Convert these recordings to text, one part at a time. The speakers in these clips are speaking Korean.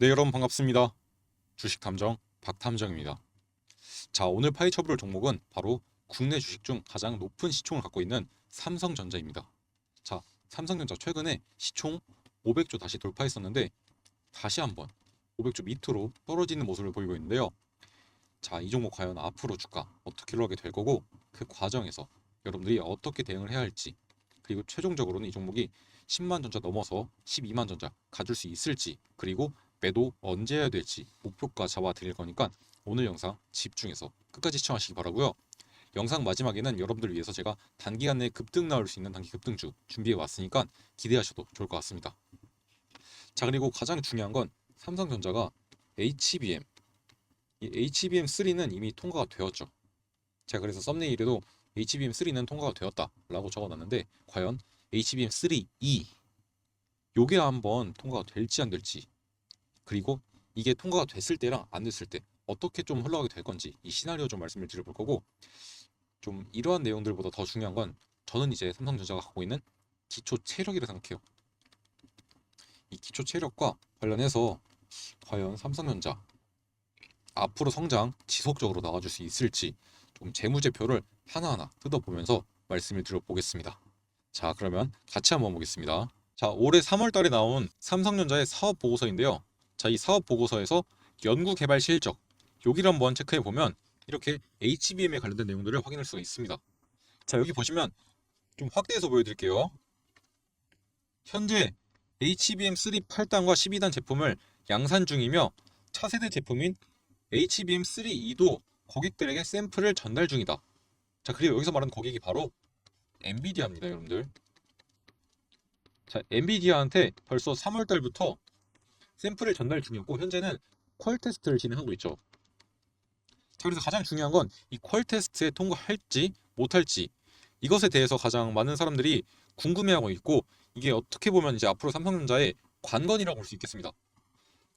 네, 여러분 반갑습니다. 주식 탐정 박탐정입니다. 자, 오늘 파헤쳐볼 종목은 바로 국내 주식 중 가장 높은 시총을 갖고 있는 삼성전자입니다. 자, 삼성전자 최근에 시총 500조 다시 돌파했었는데 다시 한번 500조 밑으로 떨어지는 모습을 보이고 있는데요. 자, 이 종목 과연 앞으로 주가 어떻게 흘러가게 될 거고, 그 과정에서 여러분들이 어떻게 대응을 해야 할지, 그리고 최종적으로는 이 종목이 10만 전자 넘어서 12만 전자 가줄 수 있을지, 그리고 매도 언제 해야 될지 목표가 잡아 드릴 거니까 오늘 영상 집중해서 끝까지 시청하시기 바라고요. 영상 마지막에는 여러분들 위해서 제가 단기간 내에 급등 나올 수 있는 단기 급등주 준비해 왔으니까 기대하셔도 좋을 것 같습니다. 자, 그리고 가장 중요한 건 삼성전자가 HBM, 이 HBM3는 이미 통과가 되었죠. 제가 그래서 썸네일에도 HBM3는 통과가 되었다라고 적어놨는데, 과연 HBM3E 요게 한번 통과가 될지 안 될지, 그리고 이게 통과가 됐을 때랑 안 됐을 때 어떻게 좀 흘러가게 될 건지, 이 시나리오 좀 말씀을 드려볼 거고, 좀 이러한 내용들보다 더 중요한 건 저는 이제 삼성전자가 갖고 있는 기초 체력이라 생각해요. 이 기초 체력과 관련해서 과연 삼성전자 앞으로 성장 지속적으로 나와줄 수 있을지 좀 재무제표를 하나하나 뜯어보면서 말씀을 드려보겠습니다. 자, 그러면 같이 한번 보겠습니다. 자, 올해 3월 달에 나온 삼성전자의 사업 보고서인데요. 자, 이 사업 보고서에서 연구 개발 실적 여기를 한번 체크해 보면 이렇게 HBM에 관련된 내용들을 확인할 수가 있습니다. 자, 여기 보시면 좀 확대해서 보여드릴게요. 현재 HBM3 8단과 12단 제품을 양산 중이며 차세대 제품인 HBM3E도 고객들에게 샘플을 전달 중이다. 자, 그리고 여기서 말하는 고객이 바로 엔비디아입니다, 여러분들. 자, 엔비디아한테 벌써 3월 달부터 샘플을 전달 중이었고, 현재는 퀄 테스트를 진행하고 있죠. 자, 그래서 가장 중요한 건 이 퀄 테스트에 통과할지 못할지, 이것에 대해서 가장 많은 사람들이 궁금해하고 있고, 이게 어떻게 보면 이제 앞으로 삼성전자의 관건이라고 볼 수 있겠습니다.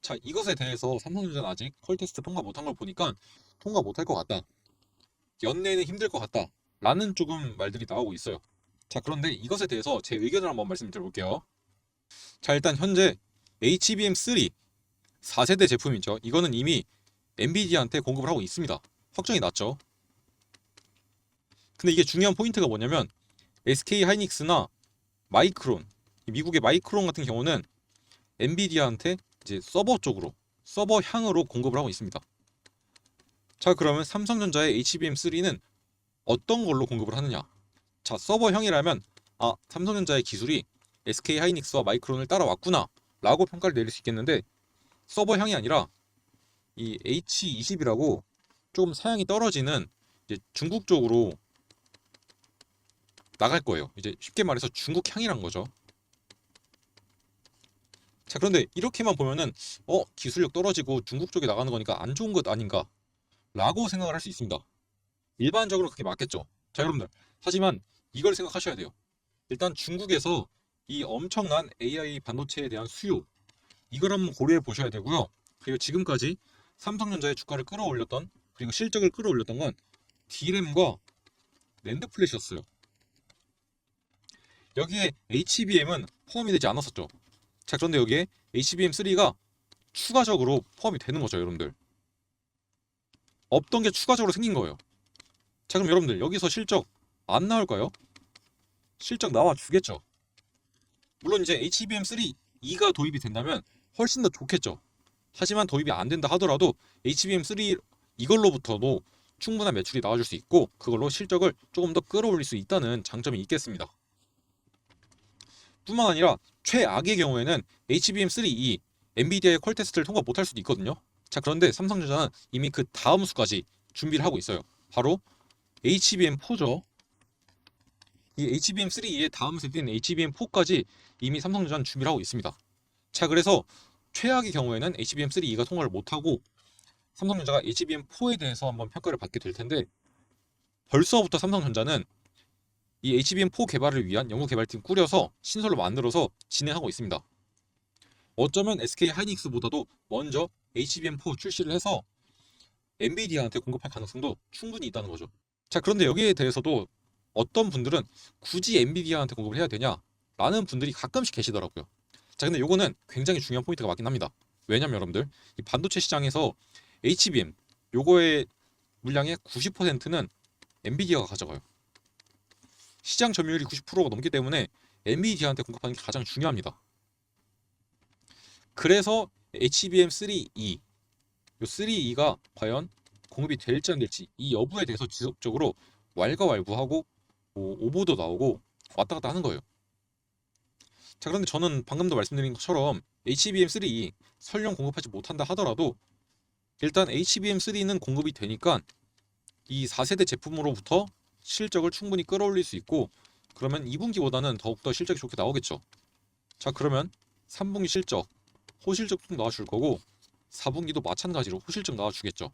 자, 이것에 대해서 삼성전자는 아직 퀄 테스트 통과 못한 걸 보니까 통과 못할 것 같다, 연내에는 힘들 것 같다 라는 조금 말들이 나오고 있어요. 자, 그런데 이것에 대해서 제 의견을 한번 말씀드려볼게요. 자, 일단 현재 HBM3 4세대 제품이죠. 이거는 이미 엔비디아한테 공급을 하고 있습니다. 확정이 났죠. 근데 이게 중요한 포인트가 뭐냐면 SK 하이닉스나 마이크론, 미국의 마이크론 같은 경우는 엔비디아한테 이제 서버 쪽으로, 서버향으로 공급을 하고 있습니다. 자, 그러면 삼성전자의 HBM3는 어떤 걸로 공급을 하느냐? 자, 서버형이라면 삼성전자의 기술이 SK 하이닉스와 마이크론을 따라왔구나 라고 평가를 내릴 수 있겠는데, 서버형이 아니라 이 H20이라고 조금 사양이 떨어지는 이제 중국 쪽으로 나갈 거예요. 이제 쉽게 말해서 중국향이란 거죠. 자, 그런데 이렇게만 보면은 기술력 떨어지고 중국 쪽에 나가는 거니까 안 좋은 것 아닌가 라고 생각을 할 수 있습니다. 일반적으로 그게 맞겠죠. 자, 여러분들, 하지만 이걸 생각하셔야 돼요. 일단 중국에서 이 엄청난 AI 반도체에 대한 수요, 이걸 한번 고려해 보셔야 되고요. 그리고 지금까지 삼성전자의 주가를 끌어올렸던, 그리고 실적을 끌어올렸던 건 D램과 낸드 플래시였어요. 여기에 HBM은 포함이 되지 않았었죠. 자, 그런데 여기에 HBM3가 추가적으로 포함이 되는 거죠, 여러분들. 없던 게 추가적으로 생긴 거예요. 자, 그럼 여러분들 여기서 실적 안 나올까요? 실적 나와 주겠죠. 물론 이제 HBM3E가 도입이 된다면 훨씬 더 좋겠죠. 하지만 도입이 안 된다 하더라도 HBM3 이걸로부터도 충분한 매출이 나와줄 수 있고, 그걸로 실적을 조금 더 끌어올릴 수 있다는 장점이 있겠습니다. 뿐만 아니라 최악의 경우에는 HBM3E 엔비디아의 퀄 테스트를 통과 못할 수도 있거든요. 자, 그런데 삼성전자는 이미 그 다음 수까지 준비를 하고 있어요. 바로 HBM4죠. 이 HBM3E의 다음 세대인 HBM4까지 이미 삼성전자는 준비를 하고 있습니다. 자, 그래서 최악의 경우에는 HBM3E가 통과를 못하고 삼성전자가 HBM4에 대해서 한번 평가를 받게 될 텐데, 벌써부터 삼성전자는 이 HBM4 개발을 위한 연구 개발팀 꾸려서 신설로 만들어서 진행하고 있습니다. 어쩌면 SK 하이닉스보다도 먼저 HBM4 출시를 해서 엔비디아한테 공급할 가능성도 충분히 있다는 거죠. 자, 그런데 여기에 대해서도 어떤 분들은 굳이 엔비디아한테 공급을 해야 되냐 라는 분들이 가끔씩 계시더라고요. 자, 근데 요거는 굉장히 중요한 포인트가 맞긴 합니다. 왜냐면 여러분들 이 반도체 시장에서 HBM 요거의 물량의 90%는 엔비디아가 가져가요. 시장 점유율이 90%가 넘기 때문에 엔비디아한테 공급하는 게 가장 중요합니다. 그래서 HBM3E 요 3E가 과연 공급이 될지 안 될지 이 여부에 대해서 지속적으로 왈가왈부하고 오보도 나오고 왔다 갔다 하는 거예요. 자, 그런데 저는 방금도 말씀드린 것처럼 HBM3E 설령 공급하지 못한다 하더라도 일단 HBM3는 공급이 되니까 이 4세대 제품으로부터 실적을 충분히 끌어올릴 수 있고 그러면 2분기보다는 더욱더 실적이 좋게 나오겠죠. 자, 그러면 3분기 실적 호실적 쭉 나와줄 거고 4분기도 마찬가지로 호실적 나와주겠죠.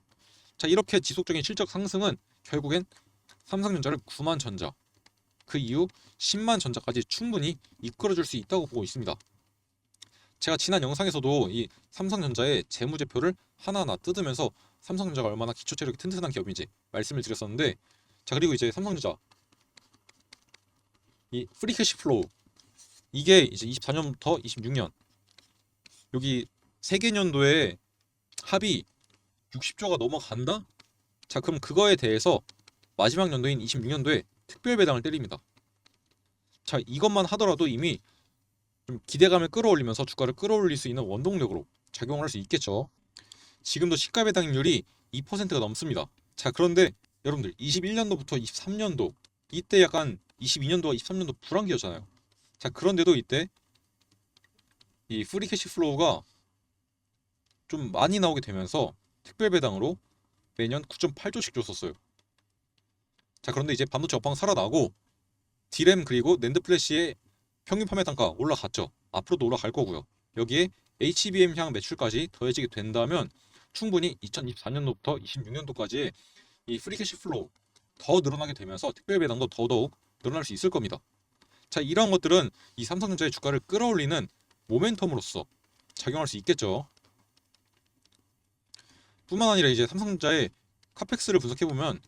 자, 이렇게 지속적인 실적 상승은 결국엔 삼성전자를 9만 전자 그 이후 10만 전자까지 충분히 이끌어줄 수 있다고 보고 있습니다. 제가 지난 영상에서도 이 삼성전자의 재무제표를 하나하나 뜯으면서 삼성전자가 얼마나 기초 체력이 튼튼한 기업인지 말씀을 드렸었는데, 자, 그리고 이제 삼성전자 이 프리캐시 플로우 이게 이제 24년부터 26년 여기 세계년도에 합이 60조가 넘어간다? 자, 그럼 그거에 대해서 마지막 연도인 26년도에 특별 배당을 때립니다. 자, 이것만 하더라도 이미 좀 기대감을 끌어올리면서 주가를 끌어올릴 수 있는 원동력으로 작용을 할 수 있겠죠. 지금도 시가 배당률이 2%가 넘습니다. 자, 그런데 여러분들 21년도부터 23년도 이때 약간 22년도와 23년도 불황기였잖아요. 자, 그런데도 이때 이 프리캐시 플로우가 좀 많이 나오게 되면서 특별 배당으로 매년 9.8조씩 줬었어요. 자, 그런데 이제 반도체 업황 살아나고 디램 그리고 낸드 플래시의 평균 판매 단가 올라갔죠. 앞으로도 올라갈 거고요. 여기에 HBM향 매출까지 더해지게 된다면 충분히 2024년도부터 26년도까지의 이 프리캐시 플로우 더 늘어나게 되면서 특별 배당도 더더욱 늘어날 수 있을 겁니다. 자, 이런 것들은 이 삼성전자의 주가를 끌어올리는 모멘텀으로서 작용할 수 있겠죠. 뿐만 아니라 이제 삼성전자의 카펙스를 분석해보면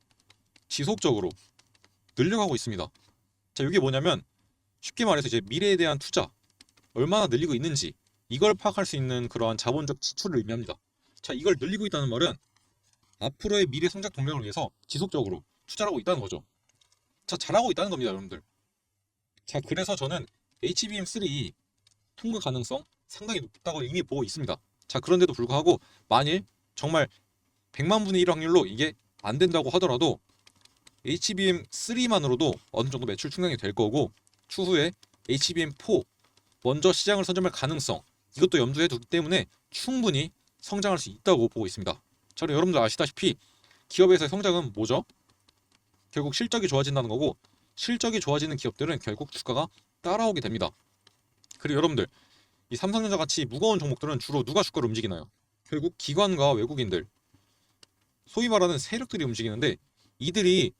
지속적으로 늘려가고 있습니다. 자, 이게 뭐냐면 쉽게 말해서 이제 미래에 대한 투자 얼마나 늘리고 있는지 이걸 파악할 수 있는 그러한 자본적 지출을 의미합니다. 자, 이걸 늘리고 있다는 말은 앞으로의 미래 성장 동력을 위해서 지속적으로 투자를 하고 있다는 거죠. 자, 잘하고 있다는 겁니다, 여러분들. 자, 그래서 저는 HBM3 통과 가능성 상당히 높다고 이미 보고 있습니다. 자, 그런데도 불구하고 만일 정말 100만 분의 1 확률로 이게 안 된다고 하더라도 HBM3만으로도 어느 정도 매출 충당이 될 거고 추후에 HBM4 먼저 시장을 선점할 가능성 이것도 염두에 두기 때문에 충분히 성장할 수 있다고 보고 있습니다. 자, 여러분들 아시다시피 기업에서의 성장은 뭐죠? 결국 실적이 좋아진다는 거고 실적이 좋아지는 기업들은 결국 주가가 따라오게 됩니다. 그리고 여러분들 이 삼성전자 같이 무거운 종목들은 주로 누가 주가를 움직이나요? 결국 기관과 외국인들 소위 말하는 세력들이 움직이는데 이들이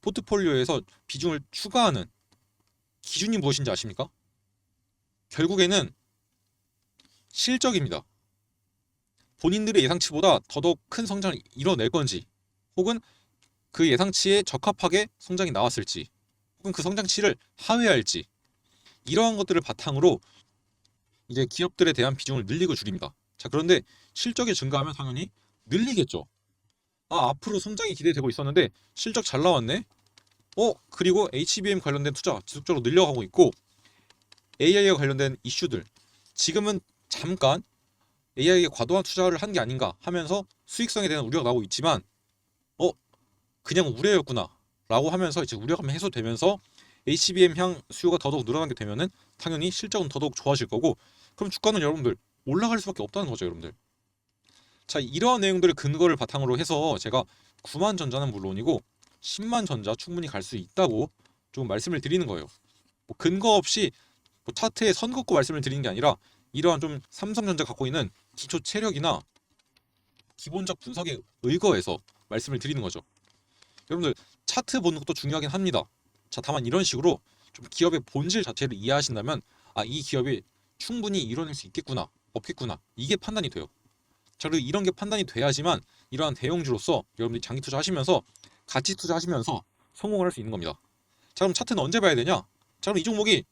포트폴리오에서 비중을 추가하는 기준이 무엇인지 아십니까? 결국에는 실적입니다. 본인들의 예상치보다 더더욱 큰 성장을 이뤄낼 건지 혹은 그 예상치에 적합하게 성장이 나왔을지 혹은 그 성장치를 하회할지 이러한 것들을 바탕으로 이제 기업들에 대한 비중을 늘리고 줄입니다. 자, 그런데 실적이 증가하면 당연히 늘리겠죠. 아, 앞으로 성장이 기대되고 있었는데 실적 잘 나왔네. 그리고 HBM 관련된 투자 지속적으로 늘려가고 있고 AI와 관련된 이슈들 지금은 잠깐 AI에 과도한 투자를 한 게 아닌가 하면서 수익성에 대한 우려가 나오고 있지만 그냥 우려였구나 라고 하면서 이제 우려감이 해소되면서 HBM향 수요가 더더욱 늘어나게 되면은 당연히 실적은 더더욱 좋아질 거고 그럼 주가는 여러분들 올라갈 수밖에 없다는 거죠, 여러분들. 자, 이러한 내용들을 근거를 바탕으로 해서 제가 9만 전자는 물론이고 10만 전자 충분히 갈 수 있다고 좀 말씀을 드리는 거예요. 뭐 근거 없이 뭐 차트에 선 긋고 말씀을 드리는 게 아니라 이러한 좀 삼성전자 갖고 있는 기초 체력이나 기본적 분석에 의거해서 말씀을 드리는 거죠. 여러분들 차트 보는 것도 중요하긴 합니다. 자, 다만 이런 식으로 좀 기업의 본질 자체를 이해하신다면 이 기업이 충분히 이뤄낼 수 있겠구나 없겠구나 이게 판단이 돼요. 자, 그리고 이런 게 판단이 돼야지만 이러한 대형주로서 여러분들이 장기 투자하시면서 가치 투자하시면서 성공을 할 수 있는 겁니다. 자, 그럼 차트는 언제 봐야 되냐? 자, 그럼 이 종목이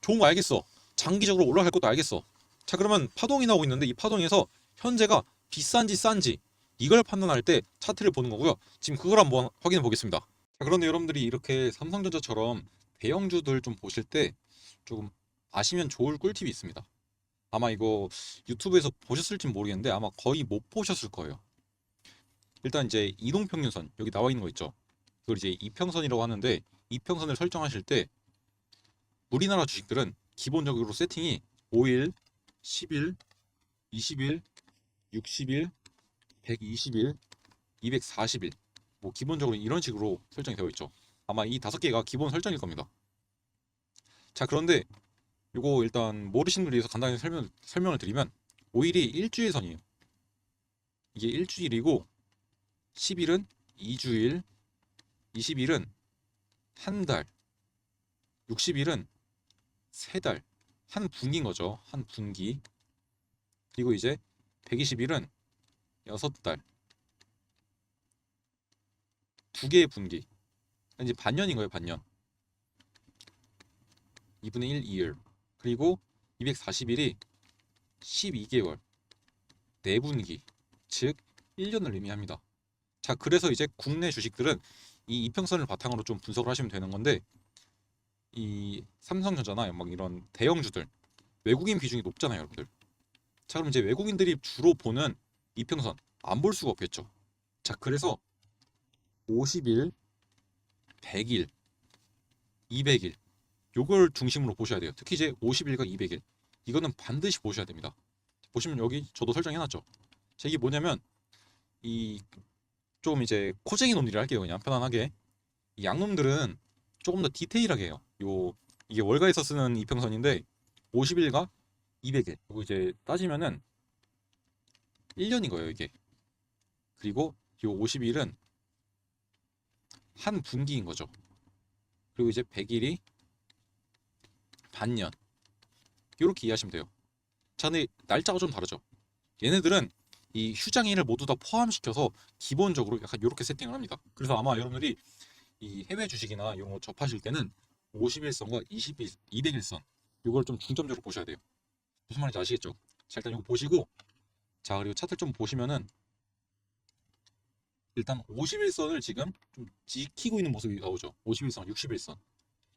좋은 거 알겠어. 장기적으로 올라갈 것도 알겠어. 자, 그러면 파동이 나오고 있는데 이 파동에서 현재가 비싼지 싼지 이걸 판단할 때 차트를 보는 거고요. 지금 그걸 한번 확인해 보겠습니다. 자, 그런데 여러분들이 이렇게 삼성전자처럼 대형주들 좀 보실 때 조금 아시면 좋을 꿀팁이 있습니다. 아마 이거 유튜브에서 보셨을지 모르겠는데 아마 거의 못 보셨을 거예요. 일단 이제 이동평균선 여기 나와 있는 거 있죠. 이걸 이제 이평선이라고 하는데 이평선을 설정하실 때 우리나라 주식들은 기본적으로 세팅이 5일, 10일, 20일, 60일, 120일, 240일 뭐 기본적으로 이런 식으로 설정이 되어 있죠. 아마 이 5개가 기본 설정일 겁니다. 자, 그런데 이거 일단 모르시는 분을 위해서 간단히 설명을 드리면 5일이 일주일선이에요. 이게 일주일이고 10일은 2주일, 20일은 한 달, 60일은 세 달, 한 분기인 거죠. 한 분기. 그리고 이제 120일은 6달, 두 개의 분기. 이제 반년인 거예요, 반년. 2분의 1, 2일. 그리고 240일이 12개월, 네 분기, 즉 1년을 의미합니다. 자, 그래서 이제 국내 주식들은 이 이평선을 바탕으로 좀 분석을 하시면 되는 건데 이 삼성전자나 막 이런 대형주들 외국인 비중이 높잖아요, 여러분들. 자, 그럼 이제 외국인들이 주로 보는 이평선 안 볼 수가 없겠죠. 자, 그래서 50일, 100일, 200일 요걸 중심으로 보셔야 돼요. 특히 이제 50일과 200일 이거는 반드시 보셔야 됩니다. 보시면 여기 저도 설정해놨죠. 자, 이게 뭐냐면 이 좀 이제 코쟁이 논리를 할게요. 그냥 편안하게. 이 양놈들은 조금 더 디테일하게 해요. 이게 월가에서 쓰는 이평선인데 50일과 200일 그리고 이제 따지면은 1년인 거예요, 이게. 그리고 이 50일은 한 분기인 거죠. 그리고 이제 100일이 반년. 이렇게 이해하시면 돼요. 자, 근데 날짜가 좀 다르죠. 얘네들은 이 휴장일을 모두 다 포함시켜서 기본적으로 약간 이렇게 세팅을 합니다. 그래서 아마 여러분들이 이 해외 주식이나 이런 거 접하실 때는 50일선과 20일, 200일선 이걸 좀 중점적으로 보셔야 돼요. 무슨 말인지 아시겠죠? 자, 일단 이거 보시고 자, 그리고 차트 좀 보시면은 일단 51선을 지금 좀 지키고 있는 모습이 나오죠. 51선, 60일선.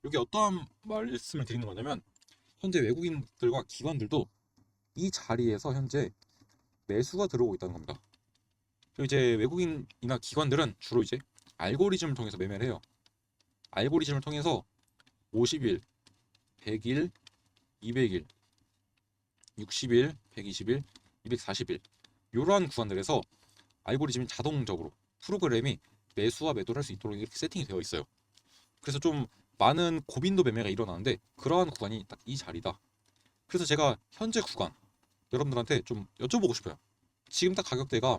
이게 어떠한 말씀을 드리는 거냐면 현재 외국인들과 기관들도 이 자리에서 현재 매수가 들어오고 있다는 겁니다. 그리고 이제 외국인이나 기관들은 주로 이제 알고리즘을 통해서 매매를 해요. 알고리즘을 통해서 50일, 100일, 200일, 60일, 120일, 240일 이러한 구간들에서 알고리즘이 자동적으로 프로그램이 매수와 매도를 할 수 있도록 이렇게 세팅이 되어 있어요. 그래서 좀 많은 고빈도 매매가 일어나는데 그러한 구간이 딱 이 자리다. 그래서 제가 현재 구간 여러분들한테 좀 여쭤보고 싶어요. 지금 딱 가격대가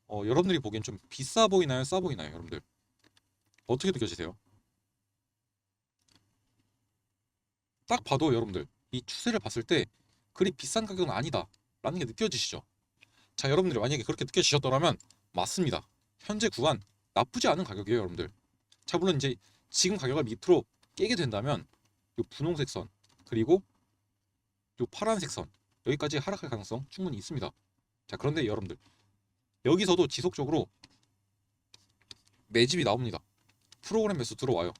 여러분들이 보기엔 좀 비싸 보이나요? 싸 보이나요? 여러분들 어떻게 느껴지세요? 딱 봐도 여러분들 이 추세를 봤을 때 그리 비싼 가격은 아니다 라는 게 느껴지시죠? 자, 여러분들이 만약에 그렇게 느껴지셨더라면 맞습니다. 현재 구간 나쁘지 않은 가격이에요, 여러분들. 자, 물론 이제 지금 가격을 밑으로 깨게 된다면 이 분홍색 선 그리고 이 파란색 선 여기까지 하락할 가능성 충분히 있습니다. 자, 그런데 여러분들 여기서도 지속적으로 매집이 나옵니다. 프로그램 매수 들어와요.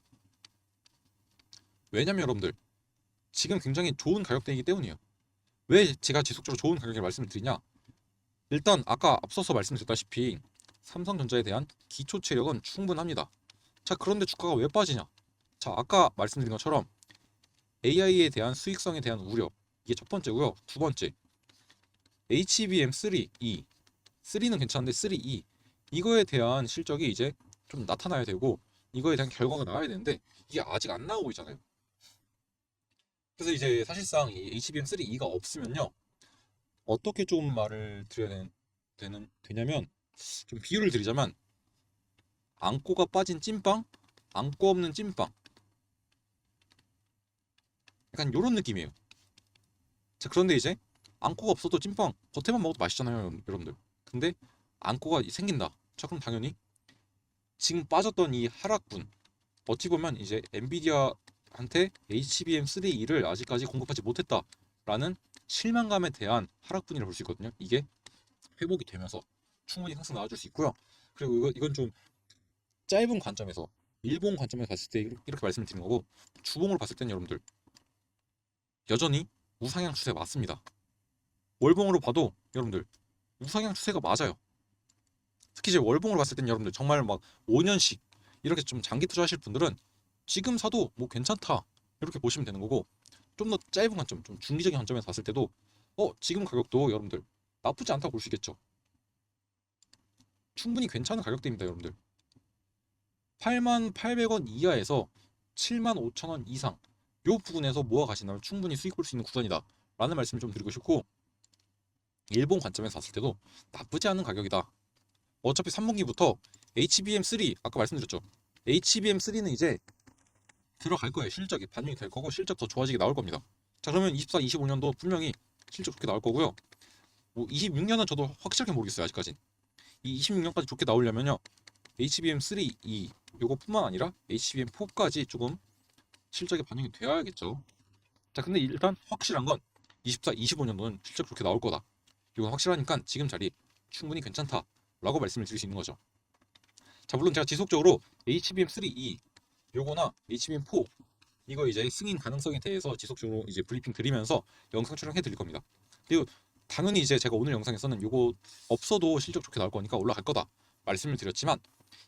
왜냐면 여러분들 지금 굉장히 좋은 가격대이기 때문이에요. 왜 제가 지속적으로 좋은 가격을 말씀을 드리냐? 일단 아까 앞서서 말씀드렸다시피 삼성전자에 대한 기초 체력은 충분합니다. 자, 그런데 주가가 왜 빠지냐? 자, 아까 말씀드린 것처럼 AI에 대한 수익성에 대한 우려 이게 첫 번째고요. 두 번째 HBM3 E 3는 괜찮은데 3E 이거에 대한 실적이 이제 좀 나타나야 되고 이거에 대한 결과가 나와야 되는데 이게 아직 안 나오고 있잖아요. 그래서 이제 사실상 이 HBM3E가 없으면요 어떻게 좀 말을 드려야 되냐면 좀 비유를 드리자면 안고가 빠진 찐빵, 안고 없는 찐빵 약간 이런 느낌이에요. 자, 그런데 이제 안고가 없어도 찐빵 겉에만 먹어도 맛있잖아요, 여러분들. 근데 안고가 생긴다. 자, 그럼 당연히 지금 빠졌던 이 하락분 어찌 보면 이제 엔비디아한테 HBM3E를 아직까지 공급하지 못했다라는 실망감에 대한 하락분이라고 볼 수 있거든요. 이게 회복이 되면서 충분히 상승 나와줄 수 있고요. 그리고 이건 좀 짧은 관점에서 일본 관점에서 봤을 때 이렇게 말씀을 드린 거고, 주봉으로 봤을 때는 여러분들 여전히 우상향 추세 맞습니다. 월봉으로 봐도 여러분들 우상향 추세가 맞아요. 특히 이제 월봉으로 봤을 때는 여러분들 정말 막 5년씩 이렇게 좀 장기 투자하실 분들은 지금 사도 뭐 괜찮다 이렇게 보시면 되는 거고, 좀 더 짧은 관점, 좀 중기적인 관점에서 봤을 때도 지금 가격도 여러분들 나쁘지 않다고 볼 수 있겠죠. 충분히 괜찮은 가격대입니다, 여러분들. 88,800원 이하에서 75,000원 이상 요 부분에서 모아 가신다면 충분히 수익 볼 수 있는 구간이다 라는 말씀을 좀 드리고 싶고, 일본 관점에서 봤을 때도 나쁘지 않은 가격이다. 어차피 3분기부터 HBM3 아까 말씀드렸죠. HBM3는 이제 들어갈 거예요. 실적이 반영이 될 거고 실적 더 좋아지게 나올 겁니다. 자, 그러면 24, 25년도 분명히 실적 좋게 나올 거고요. 뭐 26년은 저도 확실하게 모르겠어요. 아직까진. 이 26년까지 좋게 나오려면요, HBM3 요거뿐만 아니라 HBM4까지 조금 실적이 반영이 되어야겠죠. 자, 근데 일단 확실한 건 24, 25년도는 실적 좋게 나올 거다. 이건 확실하니까 지금 자리 충분히 괜찮다라고 말씀을 드릴 수 있는 거죠. 자, 물론 제가 지속적으로 HBM3 요거나 HBM4 이거 이제 승인 가능성에 대해서 지속적으로 이제 브리핑 드리면서 영상 촬영해 드릴 겁니다. 그리고 당연히 이제 제가 오늘 영상에서는 요거 없어도 실적 좋게 나올 거니까 올라갈 거다 말씀을 드렸지만,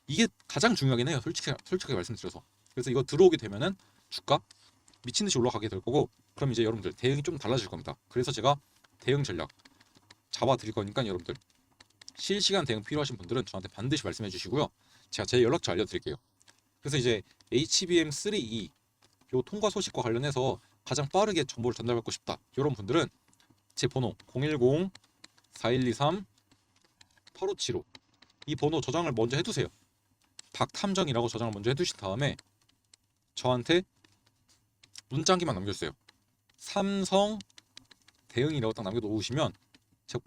이게 가장 중요하긴 해요. 솔직하게 말씀드려서. 그래서 이거 들어오게 되면은 주가 미친 듯이 올라가게 될 거고, 그럼 이제 여러분들 대응이 좀 달라질 겁니다. 그래서 제가 대응 전략 잡아 드릴 거니까 여러분들 실시간 대응 필요하신 분들은 저한테 반드시 말씀해 주시고요. 제가 제 연락처 알려드릴게요. 그래서 이제 HBM3 요 통과 소식과 관련해서 가장 빠르게 정보를 전달받고 싶다 이런 분들은 제 번호 010-4123-8575 이 번호 저장을 먼저 해두세요. 박탐정이라고 저장을 먼저 해두신 다음에 저한테 문자 한 개만 남겨주세요. 삼성 대응이라고 딱 남겨놓으시면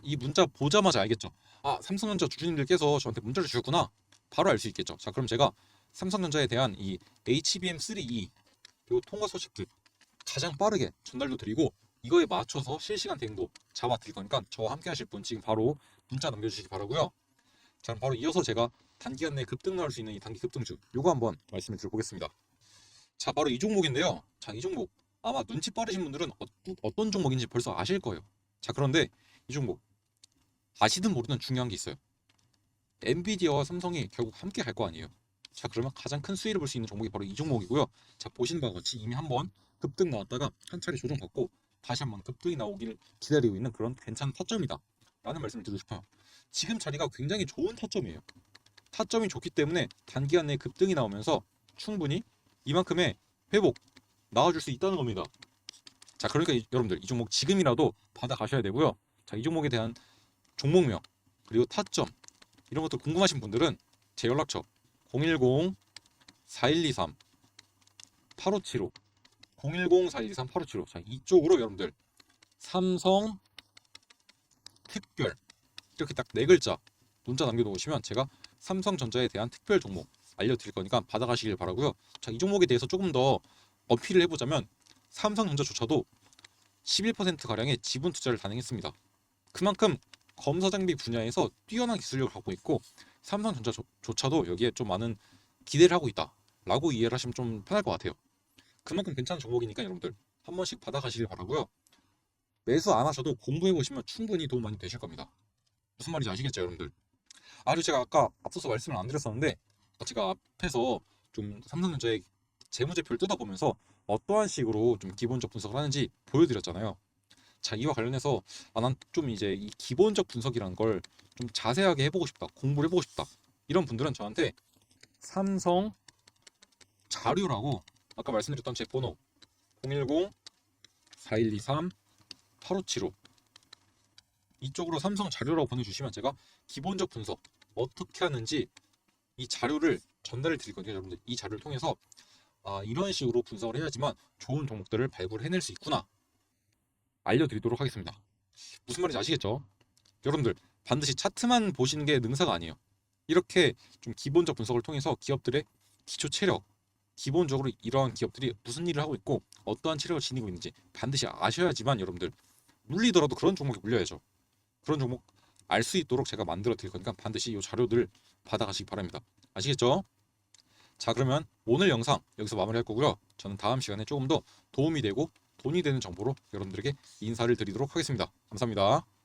이 문자 보자마자 알겠죠. 아, 삼성전자 주주님들께서 저한테 문자를 주셨구나. 바로 알 수 있겠죠. 자, 그럼 제가 삼성전자에 대한 이 HBM3 요 통과 소식들 가장 빠르게 전달도 드리고, 이거에 맞춰서 실시간 대응도 잡아 드릴 거니까 저와 함께 하실 분 지금 바로 문자 남겨주시기 바라고요. 자, 그럼 바로 이어서 제가 단기간 내에 급등 나올 수 있는 이 단기 급등주 요거 한번 말씀을 드려보겠습니다. 자, 바로 이 종목인데요. 자, 이 종목 아마 눈치 빠르신 분들은 어떤 종목인지 벌써 아실 거예요. 자, 그런데 이 종목 아시든 모르든 중요한 게 있어요. 엔비디아와 삼성이 결국 함께 갈 거 아니에요. 자, 그러면 가장 큰 수혜를 볼 수 있는 종목이 바로 이 종목이고요. 자, 보시는 바와 같이 이미 한번 급등 나왔다가 한 차례 조정받고 다시 한번 급등이 나오기를 기다리고 있는 그런 괜찮은 타점이다 라는 말씀을 드리고 싶어요. 지금 자리가 굉장히 좋은 타점이에요. 타점이 좋기 때문에 단기간 내에 급등이 나오면서 충분히 이만큼의 회복 나와줄 수 있다는 겁니다. 자, 그러니까 여러분들 이 종목 지금이라도 받아 가셔야 되고요. 자, 이 종목에 대한 종목명 그리고 타점 이런 것들 궁금하신 분들은 제 연락처 010-4123-8575 010-4123-8575 자, 이쪽으로 여러분들 삼성 특별 이렇게 딱 네 글자 문자 남겨놓으시면 제가 삼성전자에 대한 특별 종목 알려드릴 거니까 받아가시길 바라고요. 자, 이 종목에 대해서 조금 더 어필을 해보자면 삼성전자조차도 11%가량의 지분 투자를 단행했습니다. 그만큼 검사 장비 분야에서 뛰어난 기술력을 갖고 있고 삼성전자조차도 여기에 좀 많은 기대를 하고 있다 라고 이해를 하시면 좀 편할 것 같아요. 그만큼 괜찮은 종목이니까 여러분들 한 번씩 받아가시길 바라고요. 매수 안 하셔도 공부해보시면 충분히 도움 많이 되실 겁니다. 무슨 말인지 아시겠죠, 여러분들? 아, 그리고 제가 아까 앞서서 말씀을 안 드렸었는데 제가 앞에서 좀 삼성전자의 재무제표를 뜯어보면서 어떠한 식으로 좀 기본적 분석을 하는지 보여드렸잖아요. 자, 이와 관련해서 난 좀 이제 이 기본적 분석이라는 걸 좀 자세하게 해보고 싶다, 공부를 해보고 싶다 이런 분들은 저한테 삼성 자료라고 아까 말씀드렸던 제 번호 010-4123-8575 이쪽으로 삼성 자료라고 보내주시면 제가 기본적 분석 어떻게 하는지 이 자료를 전달을 드릴 거거든요. 여러분들 이 자료를 통해서 이런 식으로 분석을 해야지만 좋은 종목들을 발굴해낼 수 있구나 알려드리도록 하겠습니다. 무슨 말인지 아시겠죠? 여러분들 반드시 차트만 보시는 게 능사가 아니에요. 이렇게 좀 기본적 분석을 통해서 기업들의 기초 체력, 기본적으로 이러한 기업들이 무슨 일을 하고 있고 어떠한 체력을 지니고 있는지 반드시 아셔야지만 여러분들 물리더라도 그런 종목에 물려야죠. 그런 종목 알 수 있도록 제가 만들어 드릴 거니까 반드시 이 자료들 받아가시기 바랍니다. 아시겠죠? 자, 그러면 오늘 영상 여기서 마무리할 거고요. 저는 다음 시간에 조금 더 도움이 되고 돈이 되는 정보로 여러분들에게 인사를 드리도록 하겠습니다. 감사합니다.